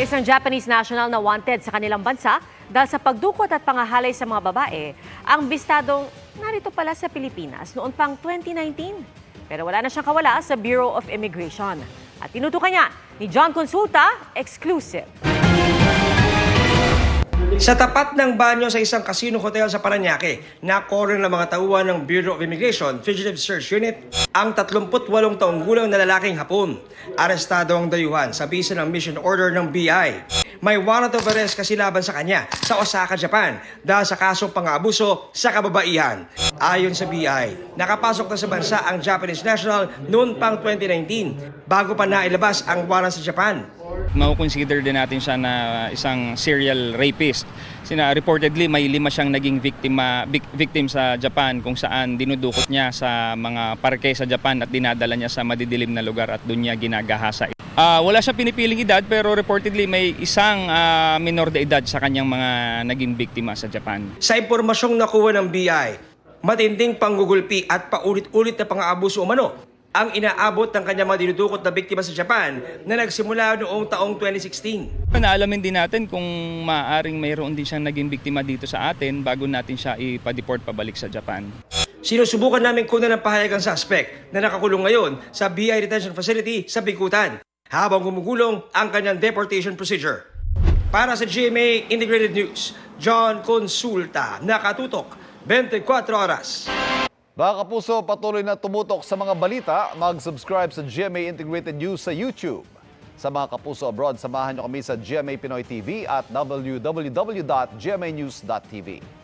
Isang Japanese national na wanted sa kanilang bansa dahil sa pagdukot at pangahalay sa mga babae, ang bistadong narito pala sa Pilipinas noon pang 2019. Pero wala na siyang kawala sa Bureau of Immigration. At tinutukan niya ni John Consulta, exclusive. Sa tapat ng banyo sa isang casino hotel sa Parañaque, nakorin ng mga tauhan ng Bureau of Immigration Fugitive Search Unit ang 38 taong gulang na lalaking Hapon. Arestado ang dayuhan sa bisa ng mission order ng BI. May warrant of arrest kasi laban sa kanya sa Osaka, Japan dahil sa kasong pang-aabuso sa kababaihan. Ayon sa BI, nakapasok na sa bansa ang Japanese national noon pang 2019 bago pa nailabas ang warrant sa Japan. Mau-consider din natin siya na isang serial rapist. Reportedly may 5 siyang naging victim sa Japan kung saan dinudukot niya sa mga parke sa Japan at dinadala niya sa madidilim na lugar at doon niya ginagahasa. Wala siya pinipiling edad pero reportedly may isang minor de edad sa kanyang mga naging biktima sa Japan. Sa impormasyong nakuha ng BI, matinding panggugulpi at paulit-ulit na pang-aabuso umano ang inaabot ng kanyang mga dinudukot na biktima sa Japan na nagsimula noong taong 2016. Naalamin din natin kung maaaring mayroon din siyang naging biktima dito sa atin bago natin siya ipa-deport pabalik sa Japan. Sinusubukan namin kunan ng pahayag ang suspect na nakakulong ngayon sa BI Detention Facility sa Bikutan habang gumugulong ang kanyang deportation procedure. Para sa GMA Integrated News, John Consulta, nakatutok 24 oras. Mga kapuso, patuloy na tumutok sa mga balita, mag-subscribe sa GMA Integrated News sa YouTube. Sa mga kapuso abroad, samahan niyo kami sa GMA Pinoy TV at www.gmanews.tv.